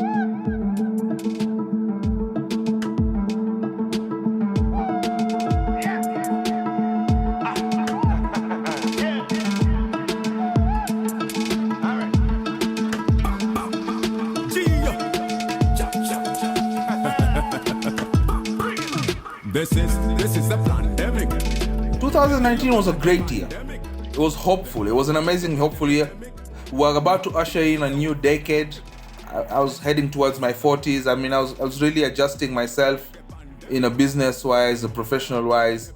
This is a pandemic. 2019 was a great year. It was hopeful. It was an amazing, hopeful year. We were about to usher in a new decade. I was heading towards my 40s. I mean, I was really adjusting myself in a business-wise, a professional-wise.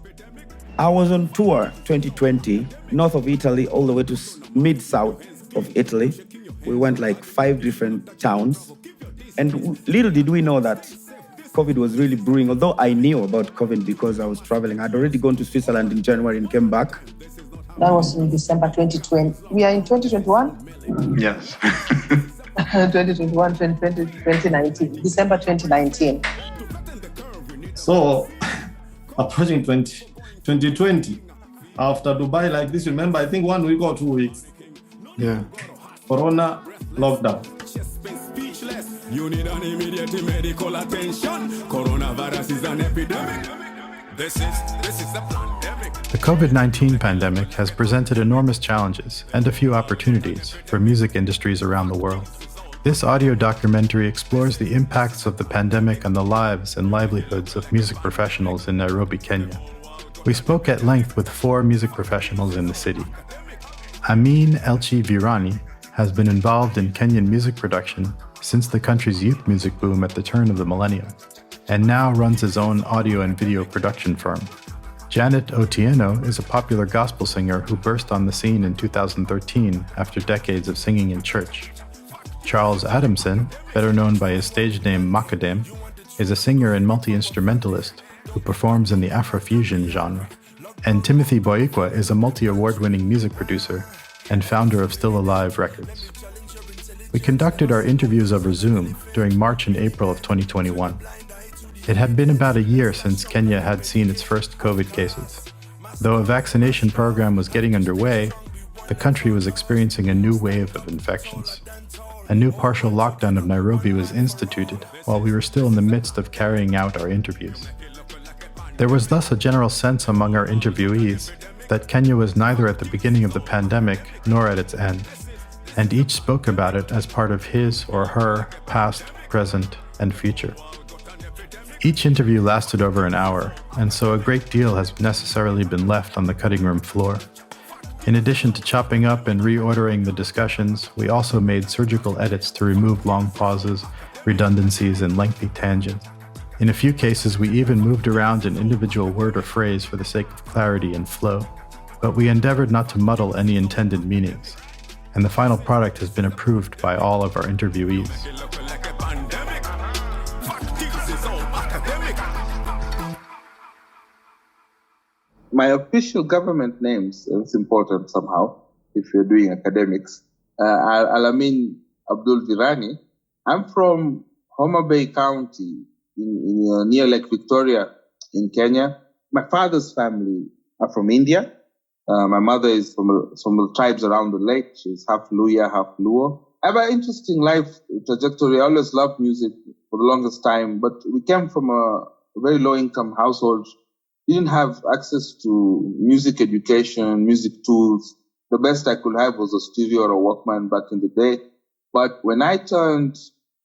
I was on tour 2020, north of Italy, all the way to mid-south of Italy. We went like 5 different towns. And little did we know that COVID was really brewing, although I knew about COVID because I was traveling. I'd already gone to Switzerland in January and came back. That was in December 2020. We are in 2021? Yes. 2021, 2020, 2019. December 2019. So, approaching 2020, after Dubai like this, remember, I think 1 week or 2 weeks. Yeah. Corona lockdown. You need an immediate medical attention. Coronavirus is an epidemic. This is a pandemic. The COVID-19 pandemic has presented enormous challenges and a few opportunities for music industries around the world. This audio documentary explores the impacts of the pandemic on the lives and livelihoods of music professionals in Nairobi, Kenya. We spoke at length with 4 music professionals in the city. Amin Virani has been involved in Kenyan music production since the country's youth music boom at the turn of the millennium, and now runs his own audio and video production firm. Janet Otieno is a popular gospel singer who burst on the scene in 2013 after decades of singing in church. Charles Adamson, better known by his stage name Makadem, is a singer and multi-instrumentalist who performs in the Afro-fusion genre. And Timothy Boikwa is a multi-award-winning music producer and founder of Still Alive Records. We conducted our interviews over Zoom during March and April of 2021. It had been about a year since Kenya had seen its first COVID cases. Though a vaccination program was getting underway, the country was experiencing a new wave of infections. A new partial lockdown of Nairobi was instituted while we were still in the midst of carrying out our interviews. There was thus a general sense among our interviewees that Kenya was neither at the beginning of the pandemic nor at its end, and each spoke about it as part of his or her past, present, and future. Each interview lasted over an hour, and so a great deal has necessarily been left on the cutting room floor. In addition to chopping up and reordering the discussions, we also made surgical edits to remove long pauses, redundancies, and lengthy tangents. In a few cases, we even moved around an individual word or phrase for the sake of clarity and flow, but we endeavored not to muddle any intended meanings, and the final product has been approved by all of our interviewees. My official government names, it's important somehow if you're doing academics, Amin Abdul Virani. I'm from Homa Bay County in near Lake Victoria in Kenya. My father's family are from India. My mother is from the tribes around the lake. She's half Luya, half Luo. I have an interesting life trajectory. I always loved music for the longest time, but we came from a very low-income household. We didn't have access to music education, music tools. The best I could have was a stereo or a Walkman back in the day. But when I turned,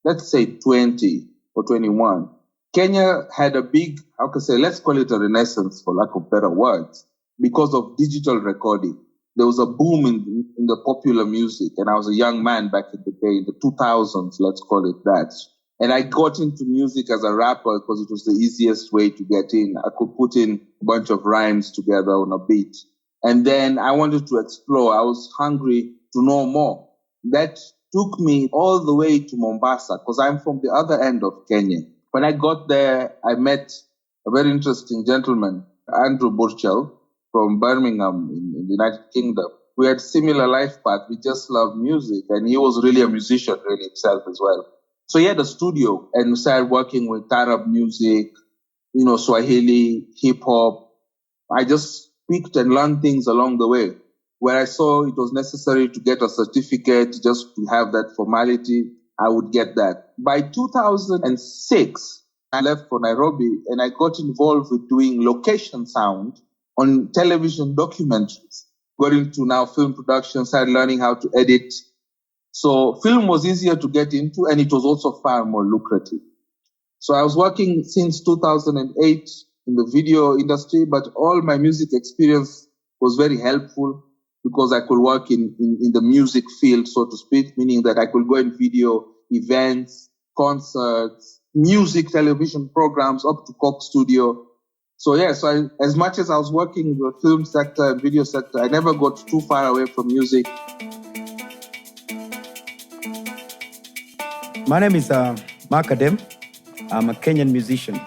let's say 20 or 21, Kenya had a big, let's call it a renaissance for lack of better words, because of digital recording. There was a boom in the popular music, and I was a young man back in the day, in the 2000s, let's call it that. And I got into music as a rapper because it was the easiest way to get in. I could put in a bunch of rhymes together on a beat. And then I wanted to explore. I was hungry to know more. That took me all the way to Mombasa because I'm from the other end of Kenya. When I got there, I met a very interesting gentleman, Andrew Burchell, from Birmingham in the United Kingdom. We had similar life path. We just loved music, and he was really a musician really himself as well. So he had a studio and started working with Arab music, Swahili, hip hop. I just picked and learned things along the way. Where I saw it was necessary to get a certificate just to have that formality, I would get that. by 2006, I left for Nairobi and I got involved with doing location sound on television documentaries. Got into now film production, started learning how to edit. So film was easier to get into and it was also far more lucrative. So I was working since 2008 in the video industry, but all my music experience was very helpful because I could work in the music field, so to speak, meaning that I could go and video events, concerts, music, television programs up to Coke Studio. So as much as I was working in the film sector and video sector, I never got too far away from music. My name is Makadem. I'm a Kenyan musician.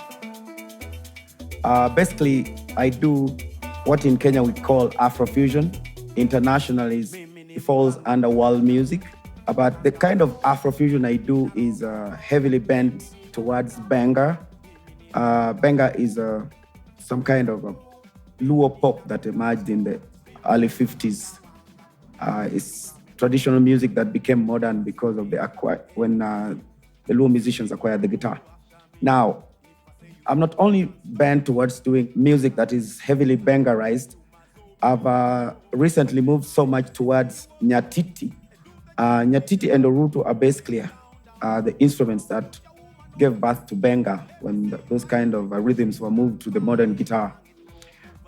Basically, I do what in Kenya we call Afro-fusion. Internationally, it falls under world music. But the kind of Afro-fusion I do is heavily bent towards Benga. Benga is some kind of a Luo pop that emerged in the early 50s. It's traditional music that became modern because of when the Luo musicians acquired the guitar. Now, I'm not only bent towards doing music that is heavily Bengarized. I've recently moved so much towards Nyatiti. Nyatiti and Orutu are basically the instruments that gave birth to Benga when those kind of rhythms were moved to the modern guitar.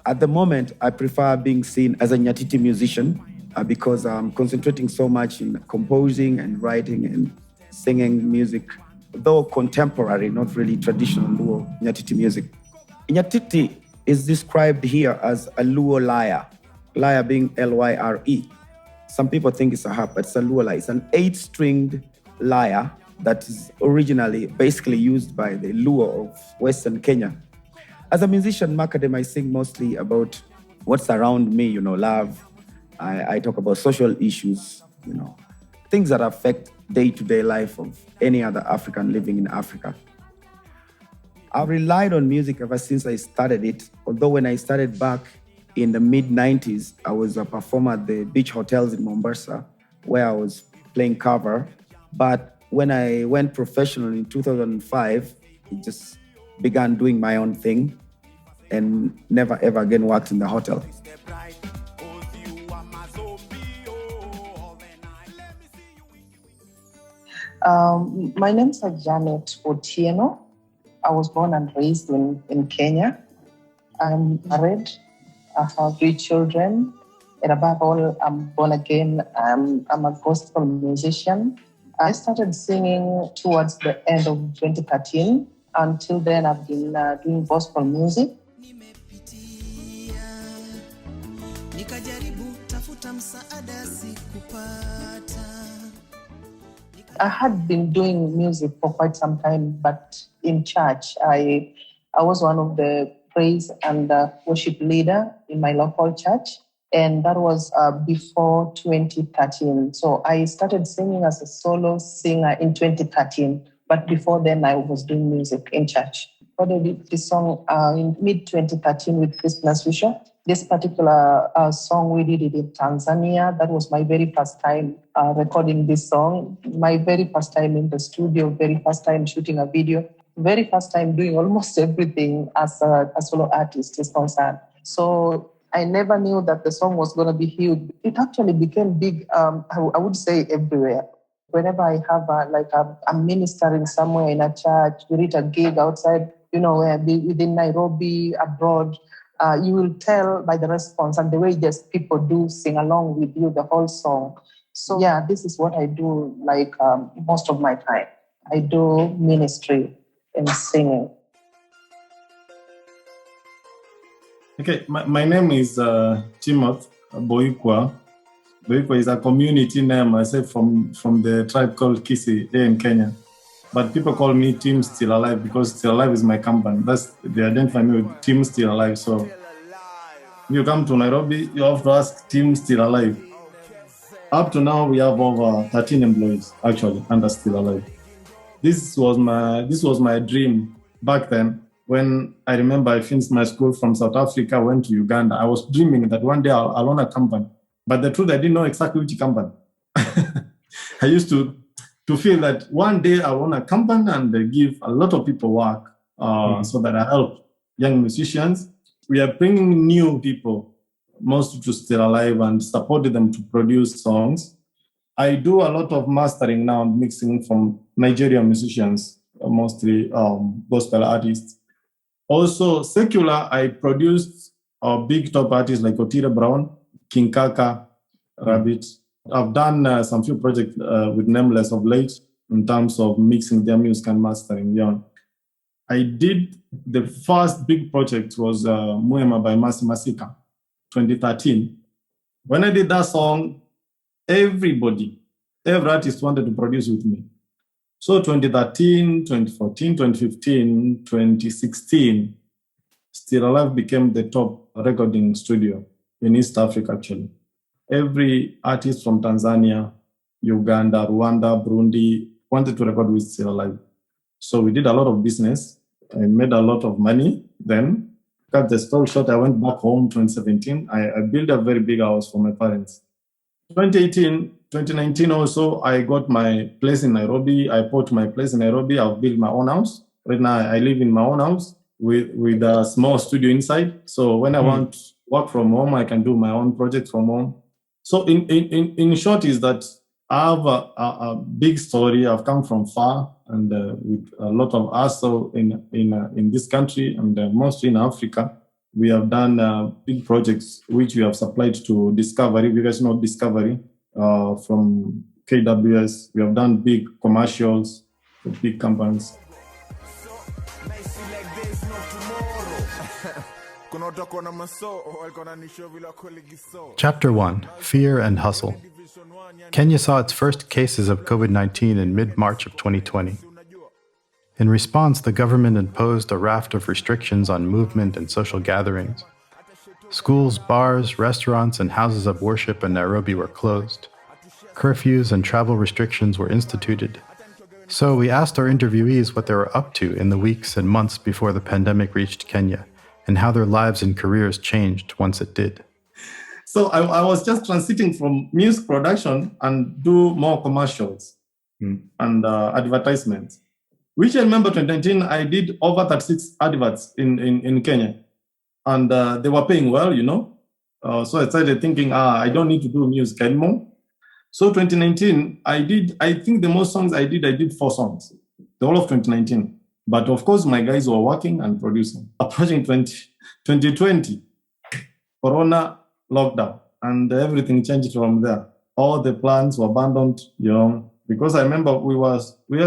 At the moment, I prefer being seen as a Nyatiti musician because I'm concentrating so much in composing and writing and singing music, though contemporary, not really traditional Luo Nyatiti music. Nyatiti is described here as a Luo lyre, lyre being L-Y-R-E. Some people think it's a harp, but it's a Luo lyre. It's an 8-stringed lyre that is originally basically used by the Luo of Western Kenya. As a musician, Makadem, I sing mostly about what's around me, love. I talk about social issues, things that affect day-to-day life of any other African living in Africa. I've relied on music ever since I started it, although when I started back in the mid-90s, I was a performer at the beach hotels in Mombasa, where I was playing cover. But when I went professional in 2005, I just began doing my own thing and never ever again worked in the hotel. My name is Janet Otieno. I was born and raised in Kenya. I'm married. I have 3 children. And above all, I'm born again. I'm a gospel musician. I started singing towards the end of 2013. Until then, I've been doing gospel music. I had been doing music for quite some time, but in church, I was one of the praise and worship leader in my local church. And that was before 2013. So I started singing as a solo singer in 2013. But before then, I was doing music in church. I did this song in mid-2013 with Christmas Vision. This particular song, we did it in Tanzania. That was my very first time recording this song. My very first time in the studio, very first time shooting a video, very first time doing almost everything as a solo artist is concerned. So I never knew that the song was going to be huge. It actually became big, I would say, everywhere. Whenever I have I'm ministering somewhere in a church, we read a gig outside, within Nairobi, abroad, you will tell by the response and the way just people do sing along with you the whole song. So yeah, this is what I do most of my time. I do ministry and singing. Okay, my name is Timothy Boikwa. Boikwa is a community name, I say, from the tribe called Kisi here in Kenya. But people call me Team Still Alive because Still Alive is my company. They identify me with Team Still Alive. So you come to Nairobi, you have to ask Team Still Alive. Up to now, we have over 13 employees actually under Still Alive. This was my dream back then. When I remember I finished my school from South Africa, went to Uganda, I was dreaming that one day I'll own a company. But the truth, I didn't know exactly which company. I used to to feel that one day I want to accompany and give a lot of people work so that I help young musicians. We are bringing new people, most to still alive, and supporting them to produce songs. I do a lot of mastering now and mixing from Nigerian musicians, mostly gospel artists. Also, secular, I produced big top artists like Otile Brown, King Kaka, Rabbit. I've done some few projects with Nameless of late in terms of mixing their music and mastering. Yeah. I did the first big project was Muema by Mercy Masika, 2013. When I did that song, every artist wanted to produce with me. So 2013, 2014, 2015, 2016, Still Alive became the top recording studio in East Africa, actually. Every artist from Tanzania, Uganda, Rwanda, Burundi wanted to record with Still Alive. So we did a lot of business. I made a lot of money then. Cut the story short, I went back home 2017. I built a very big house for my parents. 2019 also, I got my place in Nairobi. I bought my place in Nairobi. I've built my own house. Right now, I live in my own house with a small studio inside. So when I want to work from home, I can do my own project from home. So in short is that I have a big story. I've come from far and with a lot of hustle in this country and mostly in Africa. We have done big projects which we have supplied to Discovery. You guys know Discovery from KWS. We have done big commercials with big companies. Chapter 1: Fear and Hustle. Kenya saw its first cases of COVID-19 in mid-March of 2020. In response, the government imposed a raft of restrictions on movement and social gatherings. Schools, bars, restaurants, and houses of worship in Nairobi were closed. Curfews and travel restrictions were instituted. So we asked our interviewees what they were up to in the weeks and months before the pandemic reached Kenya, and how their lives and careers changed once it did. So I was just transiting from music production and do more commercials and advertisements. Which I remember 2019, I did over 36 adverts in Kenya. And they were paying well, you know. So I started thinking, I don't need to do music anymore. So 2019, I think the most songs I did 4 songs, the whole of 2019. But of course, my guys were working and producing. Approaching 2020, Corona lockdown, and everything changed from there. All the plans were abandoned, you know, because I remember we were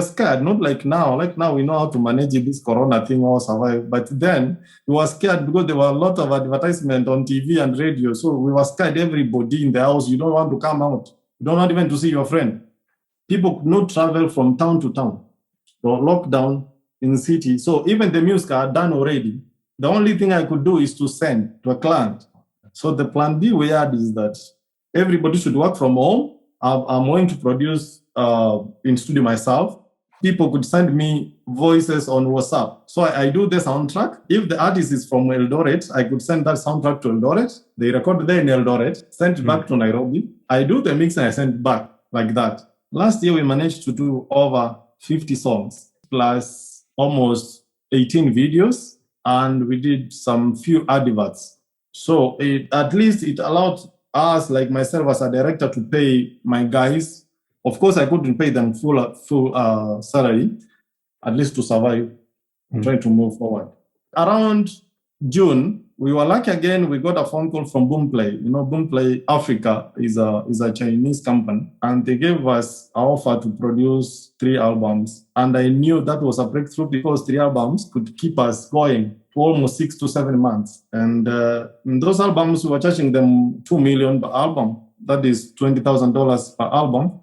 scared, not like now. Like now we know how to manage this Corona thing or survive. But then we were scared because there were a lot of advertisement on TV and radio. So we were scared, everybody in the house. You don't want to come out. You don't want even to see your friend. People could not travel from town to town. So lockdown in the city. So even the music are done already. The only thing I could do is to send to a client. So the plan B we had is that everybody should work from home. I'm going to produce in studio myself. People could send me voices on WhatsApp. So I do the soundtrack. If the artist is from Eldoret, I could send that soundtrack to Eldoret. They record there in Eldoret, send it back to Nairobi. I do the mix and I send it back like that. Last year, we managed to do over 50 songs, plus almost 18 videos, and we did some few adverts. So at least it allowed us, like myself as a director, to pay my guys. Of course, I couldn't pay them full salary, at least to survive and try to move forward. Around June, we were lucky again. We got a phone call from Boomplay. You know, Boomplay Africa is a Chinese company, and they gave us an offer to produce 3 albums. And I knew that was a breakthrough because 3 albums could keep us going for almost 6 to 7 months. And in those albums, we were charging them $2 million per album. That is $20,000 per album,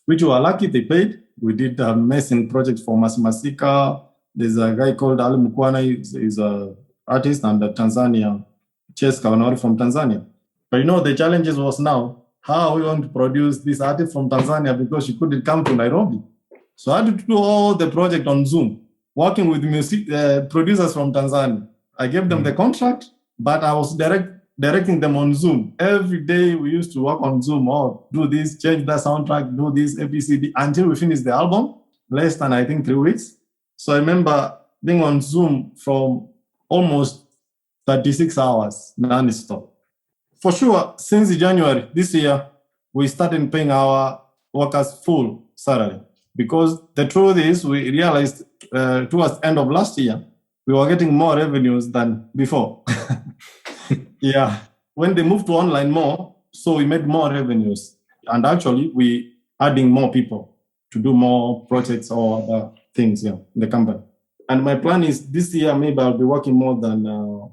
which we were lucky they paid. We did a amazing project for Masika. There's a guy called Ali Mukwana. He's a artist, and Tanzania, Ches Kawanori from Tanzania. But you know, the challenges was now, how are we going to produce this artist from Tanzania because she couldn't come to Nairobi? So I had to do all the project on Zoom, working with music producers from Tanzania. I gave them the contract, but I was directing them on Zoom. Every day we used to work on Zoom, do this, change the soundtrack, do this, ABCD, until we finished the album, less than, I think, 3 weeks. So I remember being on Zoom from almost 36 hours non-stop. For sure, since January this year, we started paying our workers full salary, because the truth is we realized towards the end of last year, we were getting more revenues than before. Yeah, when they moved to online more, so we made more revenues. And actually, we adding more people to do more projects or other things in the company. And my plan is this year, maybe I'll be working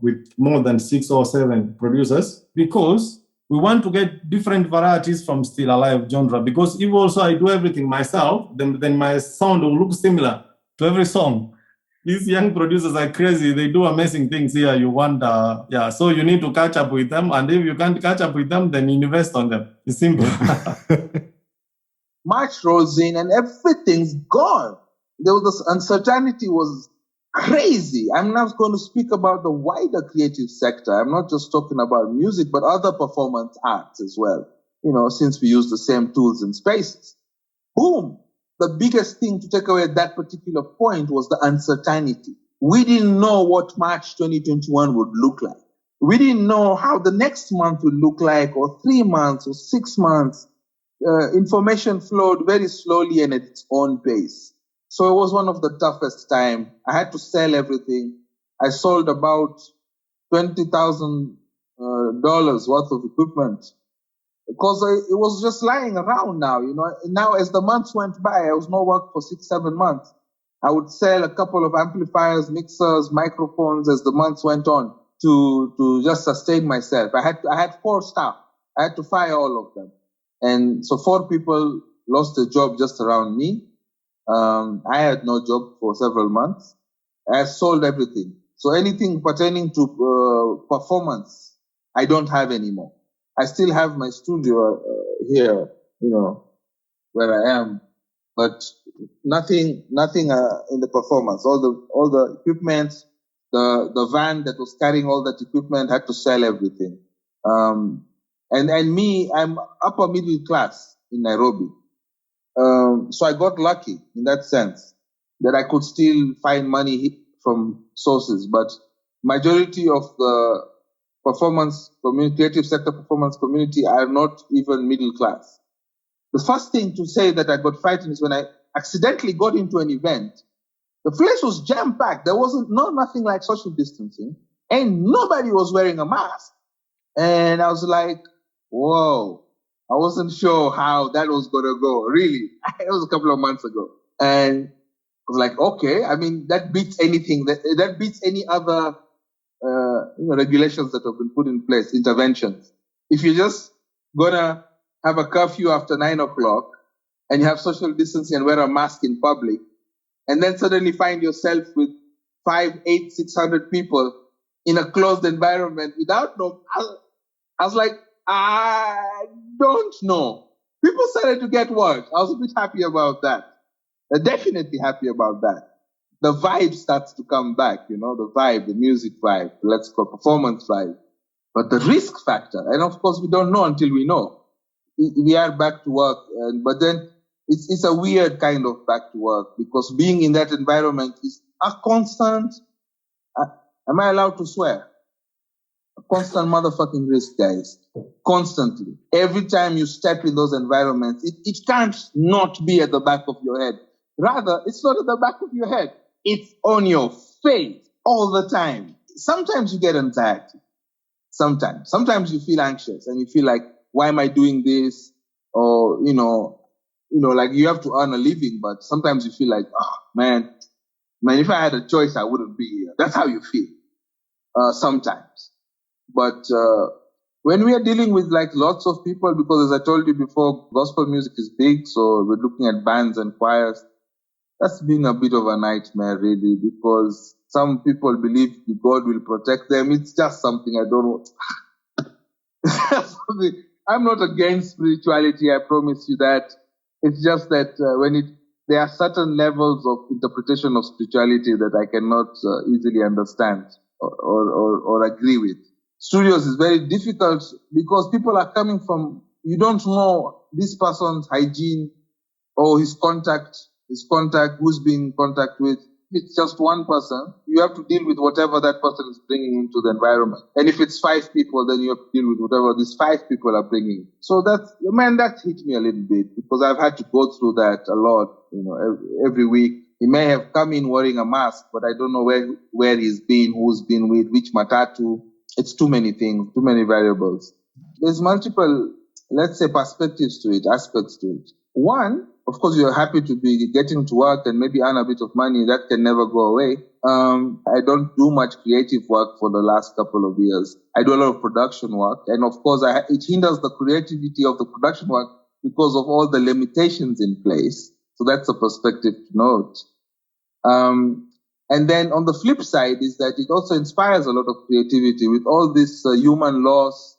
with more than 6 or 7 producers, because we want to get different varieties from still alive genre. Because if also I do everything myself, then my sound will look similar to every song. These young producers are crazy. They do amazing things here. You wonder, so you need to catch up with them. And if you can't catch up with them, then invest on them. It's simple. March rolls in and everything's gone. This uncertainty was crazy. I'm not going to speak about the wider creative sector. I'm not just talking about music, but other performance arts as well. Since we use the same tools and spaces. Boom. The biggest thing to take away at that particular point was the uncertainty. We didn't know what March 2021 would look like. We didn't know how the next month would look like, or 3 months or 6 months. Information flowed very slowly and at its own pace. So it was one of the toughest time. I had to sell everything. I sold about $20,000 worth of equipment, because it was just lying around now, Now, as the months went by, I was no work for 6-7 months. I would sell a couple of amplifiers, mixers, microphones as the months went on to just sustain myself. I had 4 staff. I had to fire all of them. And so 4 people lost their job just around me. I had no job for several months. I sold everything. So anything pertaining to performance, I don't have anymore. I still have my studio here, where I am, but nothing in the performance. All the equipment, the van that was carrying all that equipment, had to sell everything. And me, I'm upper middle class in Nairobi. So I got lucky in that sense that I could still find money from sources, but majority of the performance community, creative sector performance community, are not even middle class. The first thing to say that I got frightened is when I accidentally got into an event. The place was jam-packed. There wasn't nothing like social distancing, and nobody was wearing a mask. And I was like, whoa, I wasn't sure how that was going to go. Really, it was a couple of months ago. And I was like, okay, I mean, that beats anything. That beats any other regulations that have been put in place, interventions. If you're just gonna have a curfew after 9 o'clock and you have social distancing and wear a mask in public, and then suddenly find yourself with 500, 800, 600 people in a closed environment without I was like, I don't know. People started to get worse. I was a bit happy about that. Definitely happy about that. The vibe starts to come back, the vibe, the music vibe, let's call performance vibe. But the risk factor, and of course we don't know until we know. We are back to work, but then it's a weird kind of back to work, because being in that environment is a constant, am I allowed to swear? A constant motherfucking risk, guys. Constantly. Every time you step in those environments, it can't not be at the back of your head. Rather, it's not at the back of your head. It's on your face all the time. Sometimes you get anxiety. Sometimes you feel anxious and you feel like, why am I doing this? Or, like you have to earn a living, but sometimes you feel like, oh, man, if I had a choice, I wouldn't be here. That's how you feel. Sometimes. But, when we are dealing with like lots of people, because as I told you before, gospel music is big. So we're looking at bands and choirs. That's been a bit of a nightmare, really, because some people believe God will protect them. It's just something I don't know. I'm not against spirituality, I promise you that. It's just that there are certain levels of interpretation of spirituality that I cannot easily understand or agree with. studios is very difficult because people are coming from, you don't know this person's hygiene or his contact, who's been in contact with. If it's just one person, you have to deal with whatever that person is bringing into the environment. And if it's 5 people, then you have to deal with whatever these 5 people are bringing. So that hit me a little bit because I've had to go through that a lot, every week. He may have come in wearing a mask, but I don't know where he's been, who's been with, which matatu. It's too many things, too many variables. There's multiple, let's say, perspectives to it, aspects to it. One, of course, you're happy to be getting to work and maybe earn a bit of money. That can never go away. I don't do much creative work for the last couple of years. I do a lot of production work. And of course, it hinders the creativity of the production work because of all the limitations in place. So that's a perspective to note. And then on the flip side is that it also inspires a lot of creativity with all this human loss,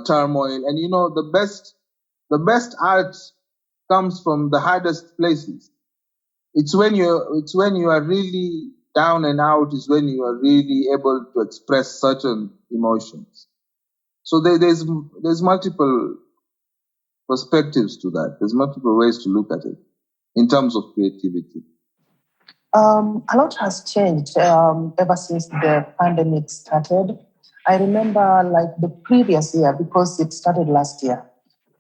turmoil. And the best art comes from the hardest places. It's when you are really down and out is when you are really able to express certain emotions. So there's multiple perspectives to that. There's multiple ways to look at it in terms of creativity. A lot has changed ever since the pandemic started. I remember like the previous year, because it started last year.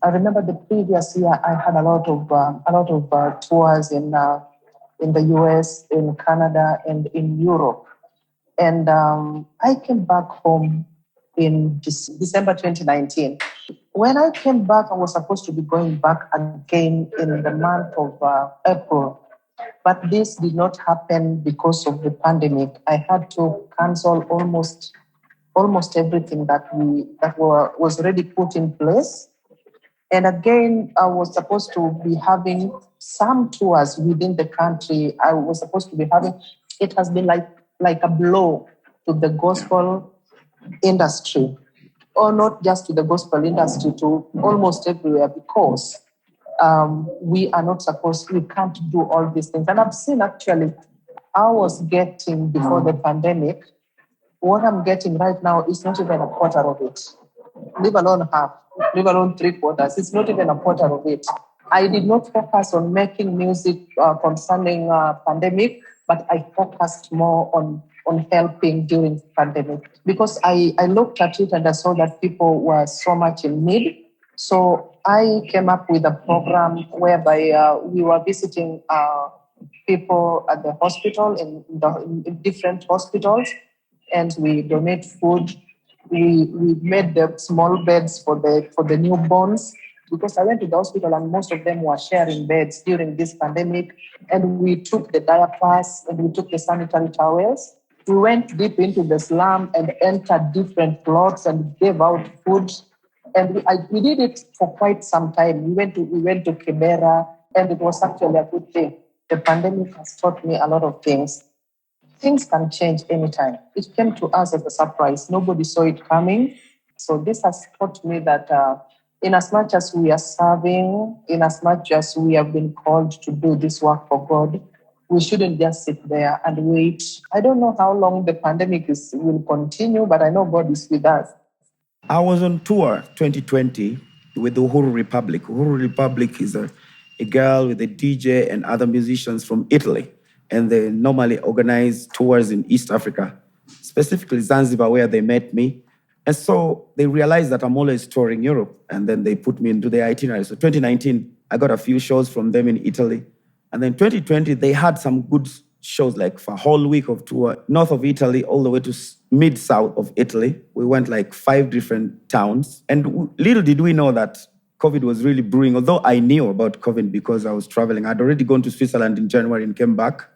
I remember the previous year I had a lot of tours in the US, in Canada, and in Europe. And I came back home in December 2019. When I came back, I was supposed to be going back again in the month of April. But this did not happen because of the pandemic. I had to cancel almost everything that was already put in place. And again, I was supposed to be having some tours within the country. I was supposed to be having. It has been like a blow to the gospel industry, or not just to the gospel industry, to almost everywhere, because we can't do all these things. And I've seen actually, I was getting before the pandemic, what I'm getting right now is not even a quarter of it, leave alone half, leave alone 3/4. It's not even a quarter of it. I did not focus on making music concerning pandemic, but I focused more on helping during pandemic, because I looked at it and I saw that people were so much in need. So I came up with a program whereby we were visiting people at the hospital, in different hospitals, and we donate food. We made the small beds for the newborns, because I went to the hospital and most of them were sharing beds during this pandemic. And we took the diapers and we took the sanitary towels. We went deep into the slum and entered different plots and gave out food. And we did it for quite some time. We went to Kibera, and it was actually a good thing. The pandemic has taught me a lot of things. Things can change anytime. It came to us as a surprise. Nobody saw it coming. So this has taught me that in as much as we are serving, in as much as we have been called to do this work for God, we shouldn't just sit there and wait. I don't know how long the pandemic will continue, but I know God is with us. I was on tour 2020 with the Uhuru Republic. Uhuru Republic is a girl with a DJ and other musicians from Italy. And they normally organize tours in East Africa, specifically Zanzibar, where they met me. And so they realized that I'm always touring Europe, and then they put me into their itinerary. So 2019, I got a few shows from them in Italy. And then 2020, they had some good shows, like for a whole week of tour, north of Italy, all the way to mid-south of Italy. We went like 5 different towns. And little did we know that COVID was really brewing, although I knew about COVID because I was traveling. I'd already gone to Switzerland in January and came back.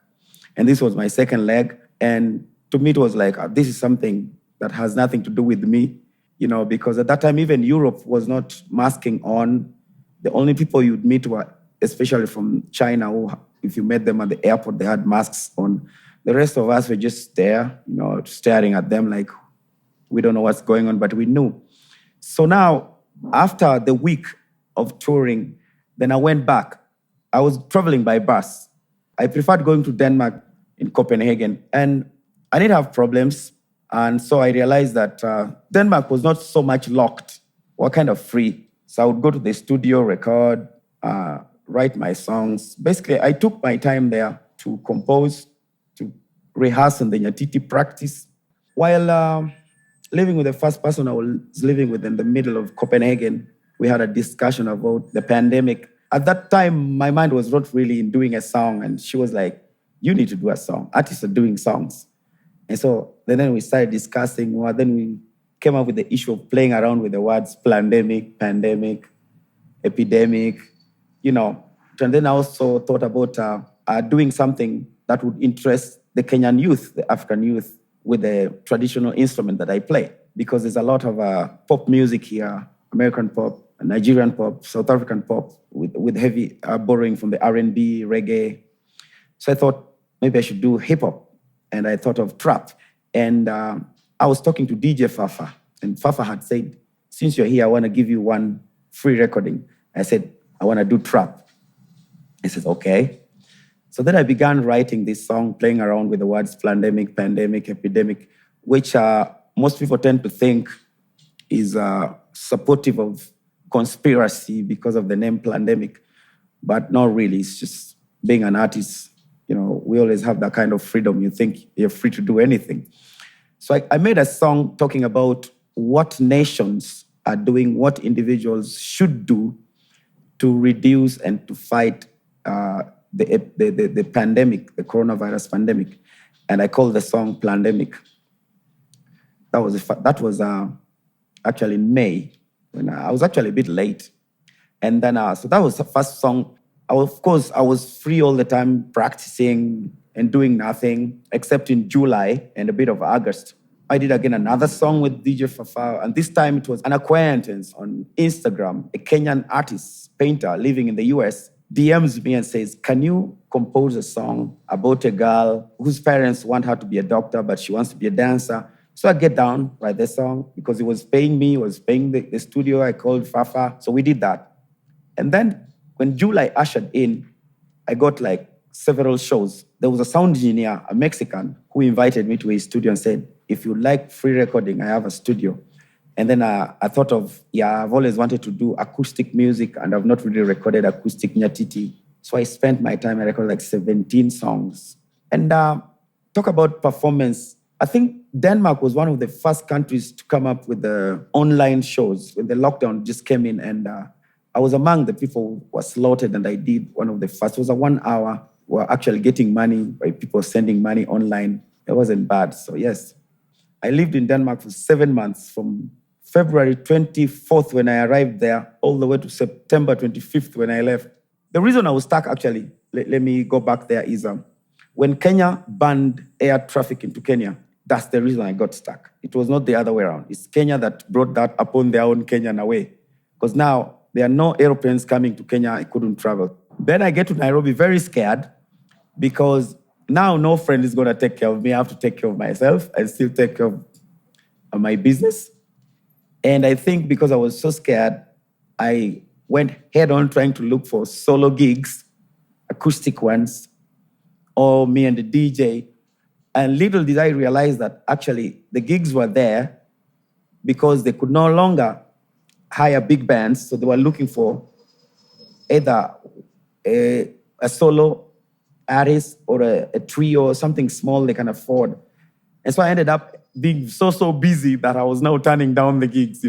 And this was my second leg. And to me, it was like, this is something that has nothing to do with me, because at that time, even Europe was not masking on. The only people you'd meet were, especially from China, who, if you met them at the airport, they had masks on. The rest of us were just there, staring at them like, we don't know what's going on, but we knew. So now, after the week of touring, then I went back. I was traveling by bus. I preferred going to Denmark in Copenhagen. And I didn't have problems. And so I realized that Denmark was not so much locked, or kind of free. So I would go to the studio, record, write my songs. Basically, I took my time there to compose, to rehearse in the Nyatiti practice. While living with the first person I was living with in the middle of Copenhagen, we had a discussion about the pandemic. At that time, my mind was not really in doing a song. And she was like, you need to do a song. Artists are doing songs. And so then we started discussing. Well, then we came up with the issue of playing around with the words pandemic, epidemic, And then I also thought about doing something that would interest the Kenyan youth, the African youth, with the traditional instrument that I play. Because there's a lot of pop music here, American pop, Nigerian pop, South African pop, with heavy borrowing from the R&B, reggae. So I thought maybe I should do hip hop. And I thought of trap. And I was talking to DJ Fafa. And Fafa had said, since you're here, I want to give you one free recording. I said, I want to do trap. He said, okay. So then I began writing this song, playing around with the words pandemic, epidemic, which most people tend to think is supportive of conspiracy because of the name pandemic. But not really. It's just being an artist. We always have that kind of freedom. You think you're free to do anything. So I made a song talking about what nations are doing, what individuals should do to reduce and to fight the pandemic, the coronavirus pandemic. And I called the song Plandemic. That was actually in May, when I was actually a bit late. And then, so that was the first song. I was free all the time, practicing and doing nothing, except in July and a bit of August. I did again another song with DJ Fafa, and this time it was an acquaintance on Instagram, a Kenyan artist, painter living in the US, DMs me and says, can you compose a song about a girl whose parents want her to be a doctor, but she wants to be a dancer? So I get down, write the song, because he was paying me, he was paying the studio. I called Fafa, so we did that. And then when July ushered in, I got several shows. There was a sound engineer, a Mexican, who invited me to his studio and said, if you like free recording, I have a studio. And then I thought of, I've always wanted to do acoustic music, and I've not really recorded acoustic Nyatiti. So I spent my time, I recorded 17 songs. And talk about performance. I think Denmark was one of the first countries to come up with the online shows when the lockdown just came in, and I was among the people who were slaughtered, and I did one of the first. It was a 1 hour. We were actually getting money by people sending money online. It wasn't bad. So yes, I lived in Denmark for 7 months, from February 24th when I arrived there, all the way to September 25th when I left. The reason I was stuck, actually, let me go back there, is when Kenya banned air traffic into Kenya, that's the reason I got stuck. It was not the other way around. It's Kenya that brought that upon their own Kenyan away. Because now there are no airplanes coming to Kenya. I couldn't travel. Then I get to Nairobi very scared, because now no friend is going to take care of me. I have to take care of myself and still take care of my business. And I think because I was so scared, I went head on trying to look for solo gigs, acoustic ones, or me and the DJ. And little did I realize that actually the gigs were there because they could no longer hire big bands. So they were looking for either a solo artist or a trio or something small they can afford. And so I ended up being so busy that I was now turning down the gigs,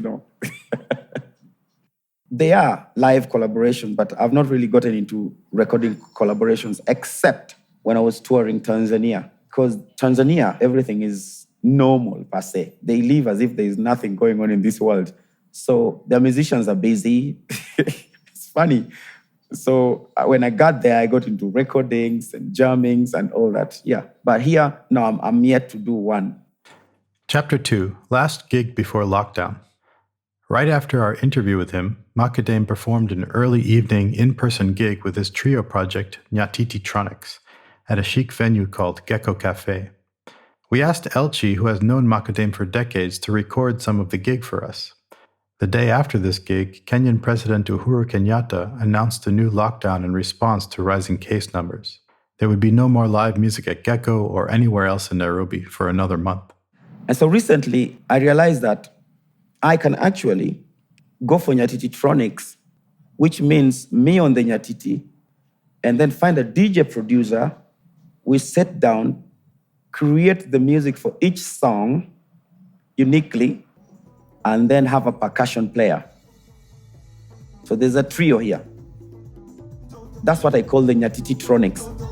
They are live collaboration, but I've not really gotten into recording collaborations except when I was touring Tanzania. Because Tanzania, everything is normal per se. They live as if there is nothing going on in this world. So their musicians are busy. It's funny. So when I got there, I got into recordings and jammings and all that. Yeah. But here, no, I'm yet to do one. Chapter 2, Last Gig Before Lockdown. Right after our interview with him, Makadem performed an early evening in-person gig with his trio project, Nyatiti Tronics, at a chic venue called Gecko Cafe. We asked Elchi, who has known Makadem for decades, to record some of the gig for us. The day after this gig, Kenyan President Uhuru Kenyatta announced a new lockdown in response to rising case numbers. There would be no more live music at Gecko or anywhere else in Nairobi for another month. And so recently, I realized that I can actually go for Nyatiti-tronics, which means me on the Nyatiti, and then find a DJ producer. We sit down, create the music for each song uniquely, and then have a percussion player. So there's a trio here. That's what I call the Nyatiti-tronics.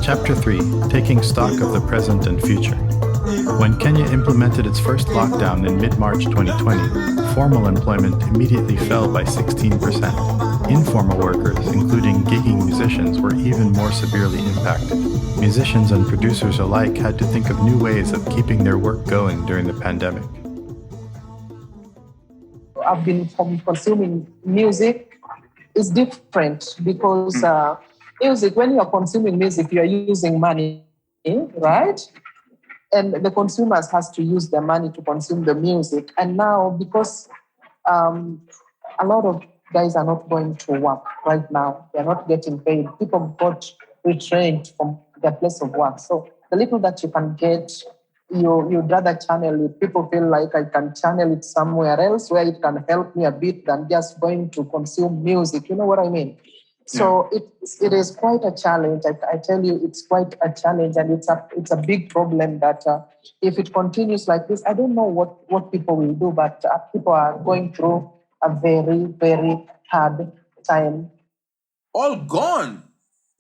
Chapter 3, Taking Stock of the Present and Future. When Kenya implemented its first lockdown in mid-March 2020, formal employment immediately fell by 16%. Informal workers, including gigging musicians, were even more severely impacted. Musicians and producers alike had to think of new ways of keeping their work going during the pandemic. I've been consuming music. It's different because music, when you're consuming music, you're using money, right? And the consumers has to use their money to consume the music. And now, because a lot of guys are not going to work right now, they're not getting paid. People got retrained from their place of work. So the little that you can get, you'd rather channel it. People feel like I can channel it somewhere else where it can help me a bit than just going to consume music. You know what I mean? So it is quite a challenge. I tell you, it's quite a challenge, and it's a big problem that if it continues like this, I don't know what people will do, but people are going through a very, very hard time. All gone.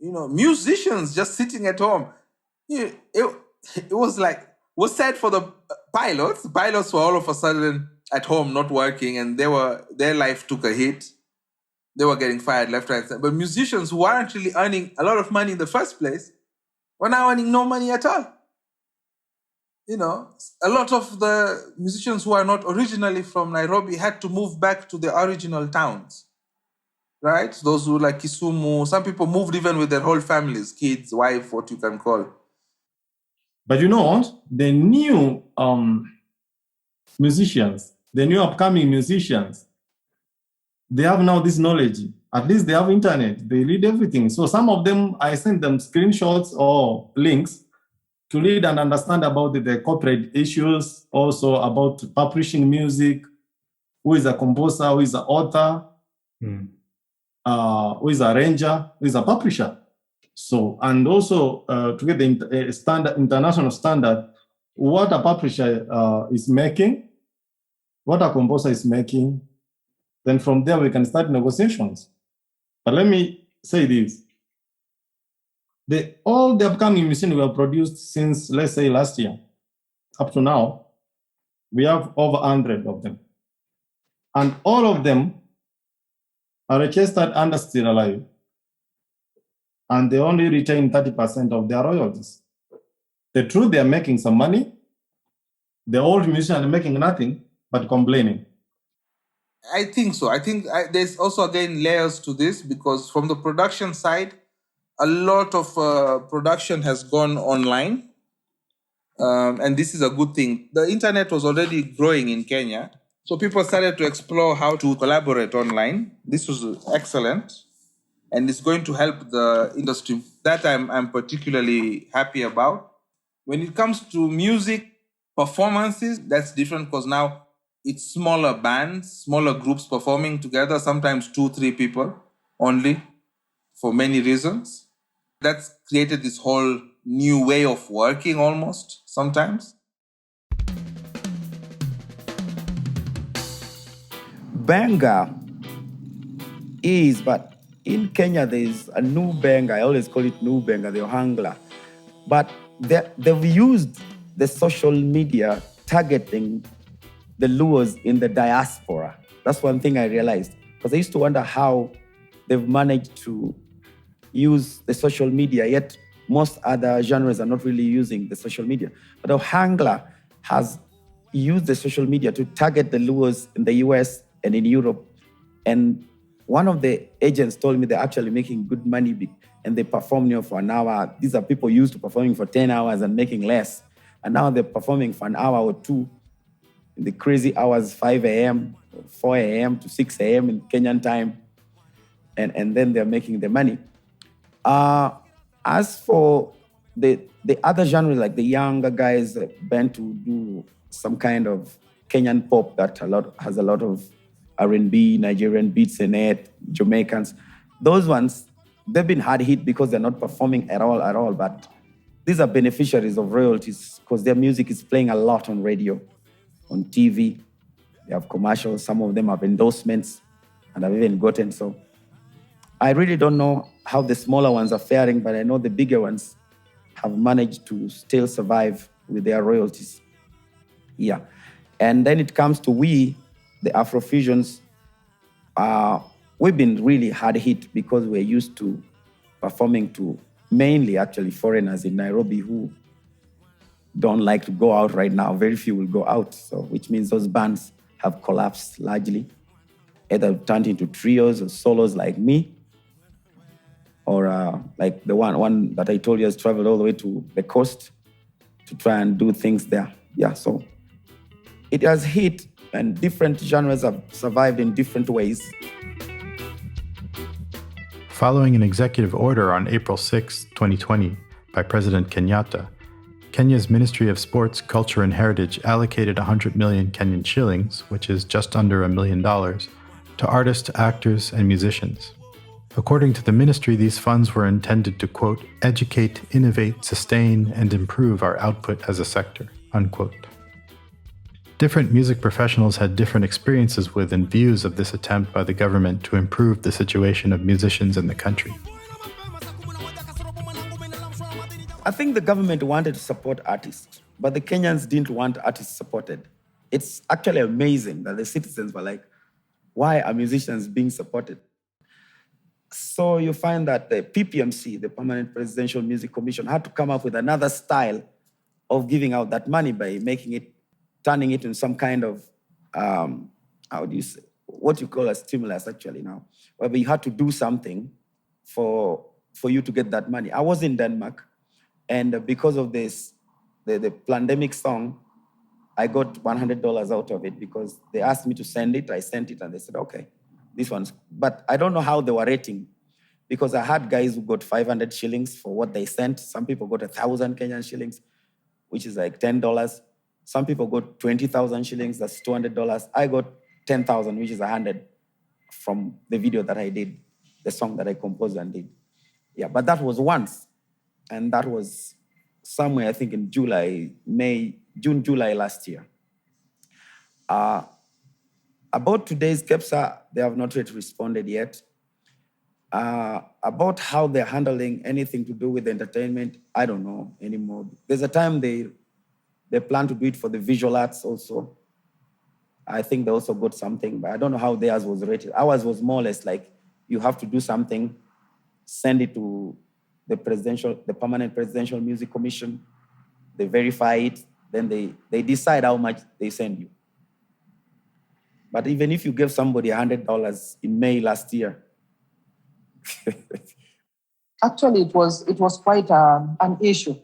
Musicians just sitting at home. It was sad for the pilots. Pilots were all of a sudden at home, not working, and their life took a hit. They were getting fired left, right, center. But musicians who weren't really earning a lot of money in the first place were now earning no money at all. A lot of the musicians who are not originally from Nairobi had to move back to their original towns, right? Those who like Kisumu, some people moved even with their whole families, kids, wife, what you can call. But you know what? The new musicians, the new upcoming musicians, they have now this knowledge. At least they have internet. They read everything. So some of them, I send them screenshots or links to read and understand about the corporate issues, also about publishing music, who is a composer, who is an author, who is a arranger, who is a publisher. So, and also to get the international standard, what a publisher is making, what a composer is making, then from there we can start negotiations. But let me say this. All the upcoming musicians were produced since, let's say, last year. Up to now, we have over 100 of them. And all of them are registered under Still Alive. And they only retain 30% of their royalties. The truth, they are making some money. The old musicians are making nothing but complaining. I think so. I think there's also, again, layers to this, because from the production side, a lot of production has gone online. And this is a good thing. The internet was already growing in Kenya. So people started to explore how to collaborate online. This was excellent. And it's going to help the industry. That I'm particularly happy about. When it comes to music performances, that's different, because now it's smaller bands, smaller groups performing together, sometimes 2-3 people only, for many reasons. That's created this whole new way of working almost sometimes. Benga is, but in Kenya there's a new Benga. I always call it new Benga, the Ohangla. But they've used the social media targeting the Luos in the diaspora. That's one thing I realized. Because I used to wonder how they've managed to use the social media, yet most other genres are not really using the social media. But Ohangla has used the social media to target the Luos in the US and in Europe. And one of the agents told me they're actually making good money and they perform for an hour. These are people used to performing for 10 hours and making less. And now they're performing for an hour or two in the crazy hours, 5 a.m., 4 a.m. to 6 a.m. in Kenyan time. And then they're making the money. As for the other genres, like the younger guys band to do some kind of Kenyan pop that has a lot of R&B, Nigerian beats in it, Jamaicans. Those ones, they've been hard hit because they're not performing at all. But these are beneficiaries of royalties because their music is playing a lot on radio, on TV. They have commercials. Some of them have endorsements and have even gotten so. I really don't know how the smaller ones are faring, but I know the bigger ones have managed to still survive with their royalties. Yeah. And then it comes to the Afro-fusions, we've been really hard hit because we're used to performing to mainly actually foreigners in Nairobi who don't like to go out right now. Very few will go out, so which means those bands have collapsed largely, either turned into trios or solos like me, or like the one that I told you has traveled all the way to the coast to try and do things there. Yeah, so it has hit, and different genres have survived in different ways. Following an executive order on April 6, 2020, by President Kenyatta, Kenya's Ministry of Sports, Culture and Heritage allocated 100 million Kenyan shillings, which is just under $1 million, to artists, actors, and musicians. According to the ministry, these funds were intended to, quote, educate, innovate, sustain, and improve our output as a sector, unquote. Different music professionals had different experiences with and views of this attempt by the government to improve the situation of musicians in the country. I think the government wanted to support artists, but the Kenyans didn't want artists supported. It's actually amazing that the citizens were like, why are musicians being supported? So you find that the PPMC, the Permanent Presidential Music Commission, had to come up with another style of giving out that money by turning it into some kind of, what you call a stimulus actually now, where you had to do something for you to get that money. I was in Denmark, and because of this, the pandemic song, I got $100 out of it because they asked me to send it. I sent it, and they said, okay, this one's, but I don't know how they were rating, because I had guys who got 500 shillings for what they sent. Some people got 1,000 Kenyan shillings, which is like $10. Some people got 20,000 shillings, that's $200. I got 10,000, which is 100 from the video that I did, the song that I composed and did. Yeah, but that was once. And that was somewhere, I think in June, July last year. About today's KEPSA, they have not yet responded yet. About how they're handling anything to do with entertainment, I don't know anymore. There's a time they plan to do it for the visual arts also. I think they also got something, but I don't know how theirs was rated. Ours was more or less like, you have to do something, send it to the Permanent Presidential Music Commission, they verify it, then they decide how much they send you. But even if you gave somebody $100 in May last year. Actually, it was quite an issue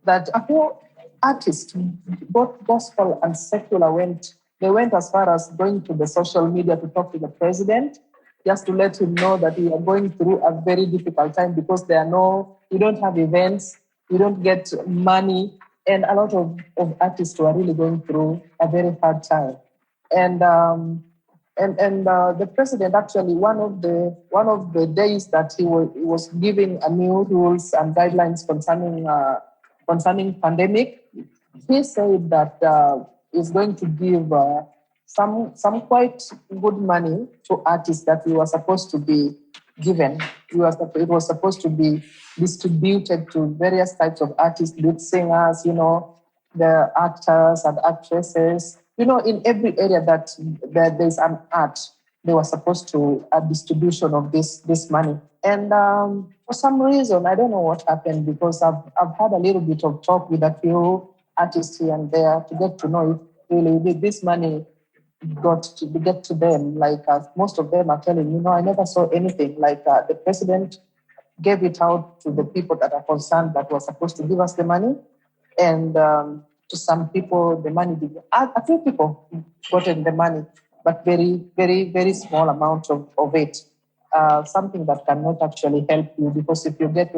that artists, both gospel and secular, went as far as going to the social media to talk to the president, just to let him know that we are going through a very difficult time because you don't have events, you don't get money, and a lot of artists were really going through a very hard time. And the president actually, one of the days that he was giving a new rules and guidelines concerning pandemic, he said that he's going to give some quite good money to artists that we were supposed to be given. It was supposed to be distributed to various types of artists, lead singers, the actors and actresses. In every area that there's an art, they were supposed to a distribution of this money. And for some reason, I don't know what happened, because I've had a little bit of talk with a few artists here and there to get to know if really this money get to them. Like most of them are telling, I never saw anything. Like the president gave it out to the people that are concerned that were supposed to give us the money. And to some people, the money did. A few people gotten the money, but very, very, very small amount of it. Something that cannot actually help you, because if you get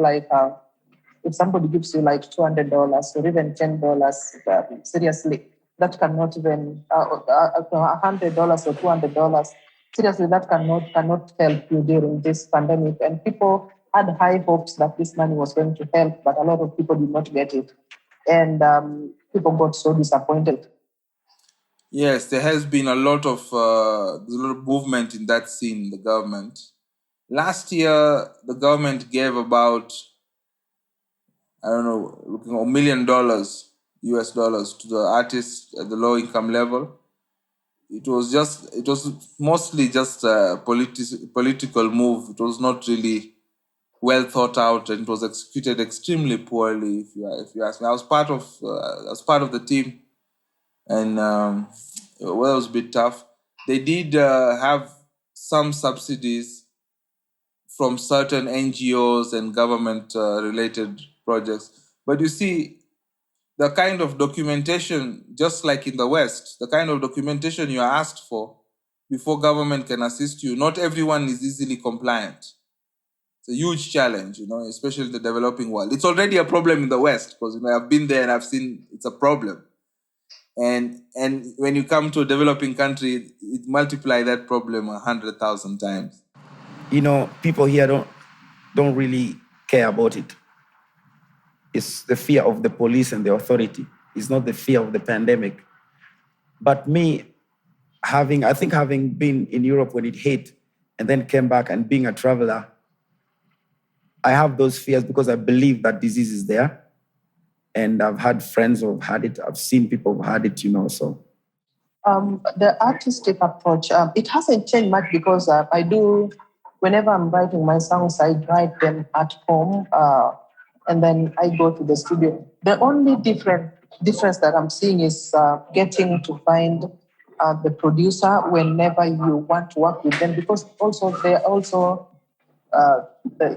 if somebody gives you like $200 or even $10, seriously, that cannot even $100 or $200. Seriously, that cannot help you during this pandemic. And people had high hopes that this money was going to help, but a lot of people did not get it, and people got so disappointed. Yes, there has been a lot of movement in that scene, the government. Last year, the government gave about, $1 million US dollars to the artists at the low income level. It was mostly just a political move. It was not really well thought out, and it was executed extremely poorly. If you ask me, I was part of the team, and it was a bit tough. They did have some subsidies from certain NGOs and government-related projects. But you see, the kind of documentation, just like in the West, the kind of documentation you are asked for before government can assist you, not everyone is easily compliant. It's a huge challenge, especially in the developing world. It's already a problem in the West, because I've been there and I've seen it's a problem. And when you come to a developing country, it multiply that problem 100,000 times. People here don't really care about it. It's the fear of the police and the authority. It's not the fear of the pandemic. But me, having been in Europe when it hit and then came back and being a traveler, I have those fears because I believe that disease is there. And I've had friends who've had it. I've seen people who've had it, so. The artistic approach, it hasn't changed much, because I do, whenever I'm writing my songs, I write them at home, and then I go to the studio. The only difference that I'm seeing is getting to find the producer whenever you want to work with them, because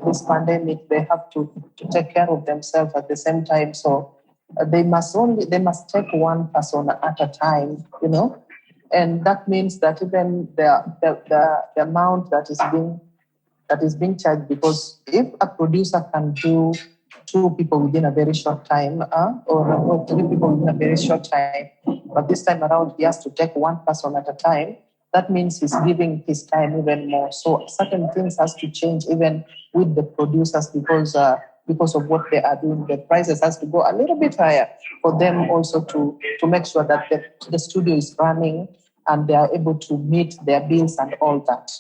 this pandemic, they have to take care of themselves at the same time. So they must take one person at a time, and that means that even the amount that is being charged, because if a producer can do 2 people within a very short time, or 3 people within a very short time, but this time around he has to take one person at a time, that means he's giving his time even more. So certain things has to change even with the producers, because of what they are doing. The prices has to go a little bit higher for them also to make sure that the studio is running and they are able to meet their bills and all that.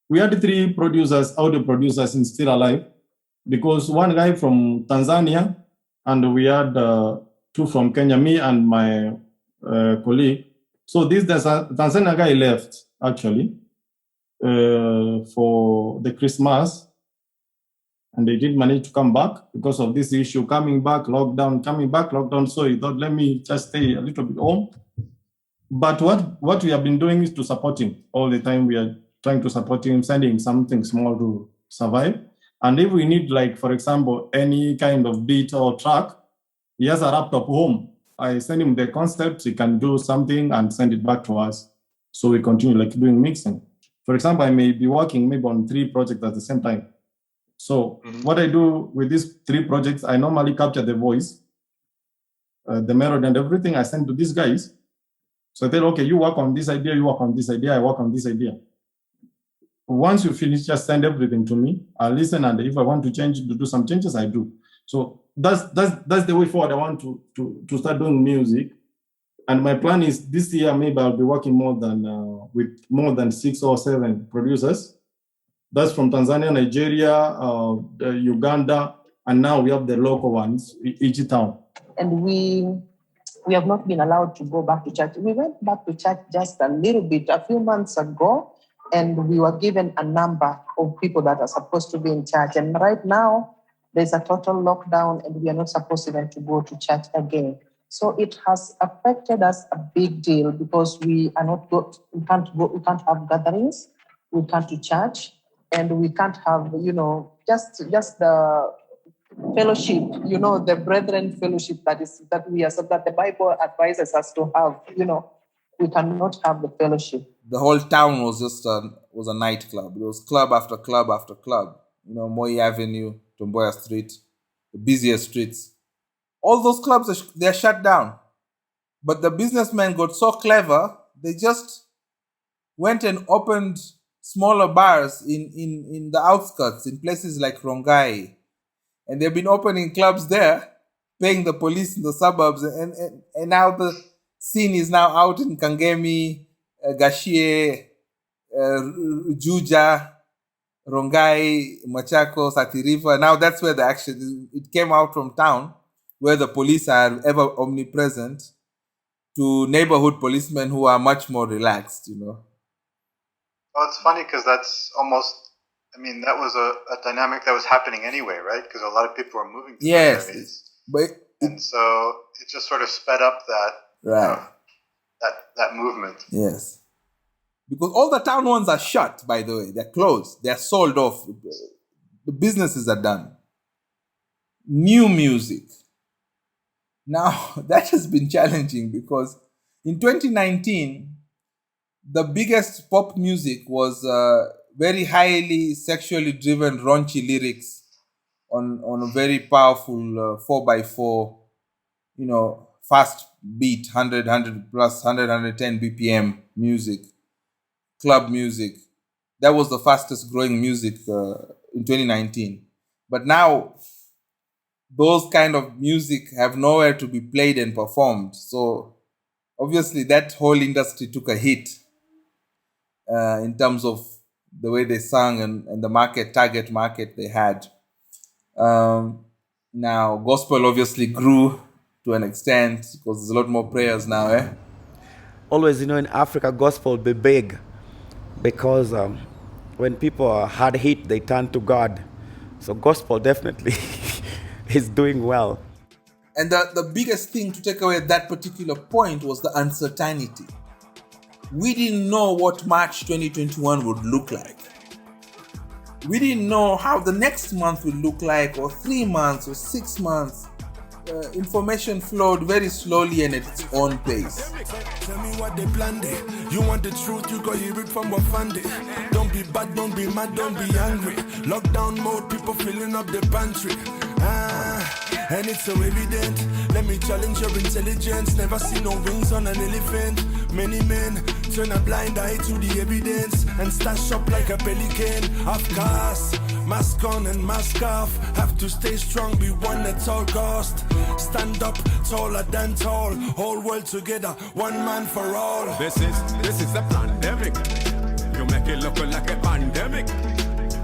We had 3 audio producers in Still Alive, because one guy from Tanzania, and we had 2 from Kenya, me and my colleague. So the Tanzania guy left, actually, for the Christmas, and they did manage to come back because of this issue, coming back, lockdown. So he thought, let me just stay a little bit home. But what we have been doing is to support him all the time. We are trying to support him, sending something small to survive. And if we need, like, for example, any kind of beat or track, he has a laptop home. I send him the concept, he can do something and send it back to us. So we continue like doing mixing. For example, I may be working maybe on 3 projects at the same time. So what I do with these 3 projects, I normally capture the voice, the melody and everything. I send to these guys. So I tell, okay, you work on this idea, you work on this idea, I work on this idea. Once you finish, just send everything to me. I'll listen, and if I want to do some changes, I do. So that's the way forward. I want to start doing music. And my plan is this year, maybe I'll be working with more than 6 or 7 producers. That's from Tanzania, Nigeria, Uganda, and now we have the local ones, each town. And we have not been allowed to go back to church. We went back to church just a little bit, a few months ago, and we were given a number of people that are supposed to be in church. And right now, there's a total lockdown, and we are not supposed even to go to church again. So it has affected us a big deal because we can't have gatherings, we can't do church, and we can't have, just the fellowship, the brethren fellowship that the Bible advises us to have. We cannot have the fellowship. The whole town was just was a nightclub. It was club after club after club. Moi Avenue, Tomboya Street, the busiest streets. All those clubs, they're shut down. But the businessmen got so clever, they just went and opened smaller bars in the outskirts, in places like Rongai. And they've been opening clubs there, paying the police in the suburbs. And now the scene is now out in Kangemi, Gashie, Juja, Rongai, Machakos, Athi River. Now that's where the action is. It came out from town, where the police are ever omnipresent, to neighborhood policemen who are much more relaxed, Well, it's funny because that's almost, that was a dynamic that was happening anyway, right? Because a lot of people were moving to those areas. And so it just sort of sped up that, that movement. Yes. Because all the town ones are shut, by the way. They're closed. They're sold off. The businesses are done. New music. Now, that has been challenging because in 2019, the biggest pop music was very highly sexually driven, raunchy lyrics on a very powerful 4x4, fast beat, 100 plus, 110 BPM music, club music. That was the fastest growing music in 2019. But now, those kind of music have nowhere to be played and performed. So obviously that whole industry took a hit in terms of the way they sang and the target market they had. Now, gospel obviously grew to an extent because there's a lot more prayers now. Always, in Africa, gospel be big because when people are hard hit, they turn to God. So gospel definitely is doing well. And the biggest thing to take away at that particular point was the uncertainty. We didn't know what March 2021 would look like. We didn't know how the next month would look like, or 3 months, or 6 months. Information flowed very slowly and at its own pace. Tell me what they planned it. You want the truth, you go hear it from Wafande. Don't be bad, don't be mad, don't be angry. Lockdown mode, people filling up the pantry. And it's so evident. Let me challenge your intelligence. Never seen no wings on an elephant. Many men turn a blind eye to the evidence and stash up like a pelican. Of course, mask on and mask off. Have to stay strong, be one at all cost. Stand up, taller than tall. Whole world together, one man for all. This is a pandemic. You make it look like a pandemic.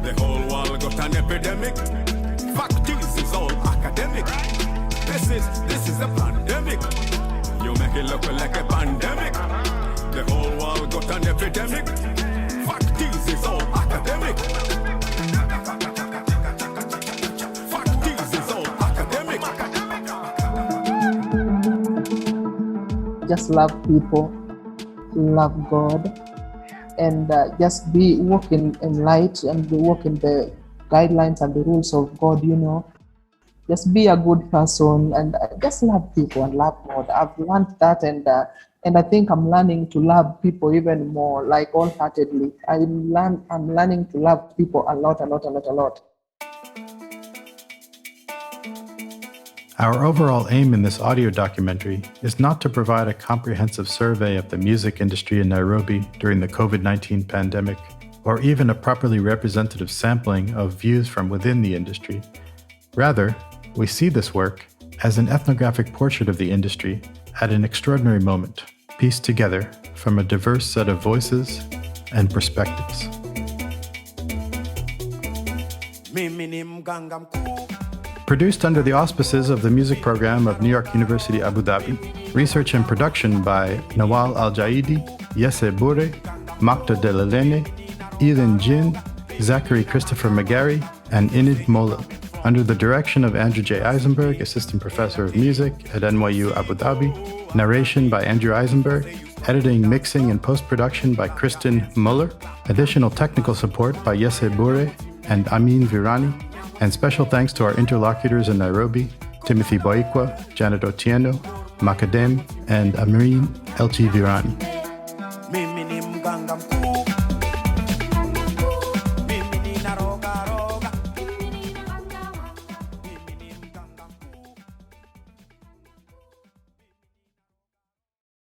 The whole world got an epidemic. Fact is, it's all academic. This is a pandemic. You make it look like a pandemic. The whole world got an epidemic. Fact is, it's all academic. Fact is, it's all academic. Just love people, love God, and just walk in light and walk in the guidelines and the rules of God, Just be a good person and just love people and love God. I've learned that, and I think I'm learning to love people even more, like wholeheartedly. I'm learning to love people a lot. Our overall aim in this audio documentary is not to provide a comprehensive survey of the music industry in Nairobi during the COVID-19 pandemic, or even a properly representative sampling of views from within the industry. Rather, we see this work as an ethnographic portrait of the industry at an extraordinary moment, pieced together from a diverse set of voices and perspectives. Produced under the auspices of the music program of New York University Abu Dhabi, research and production by Nawal Al-Jaidi, Yese Boure, Makta Delalene, Elin Jin, Zachary Christopher McGarry, and Inid Mola, under the direction of Andrew J. Eisenberg, Assistant Professor of Music at NYU Abu Dhabi, narration by Andrew Eisenberg, editing, mixing, and post-production by Kristen Muller, additional technical support by Yese Boure and Amin Virani, and special thanks to our interlocutors in Nairobi, Timothy Boikwa, Janet Otieno, Makadem, and Amin Virani.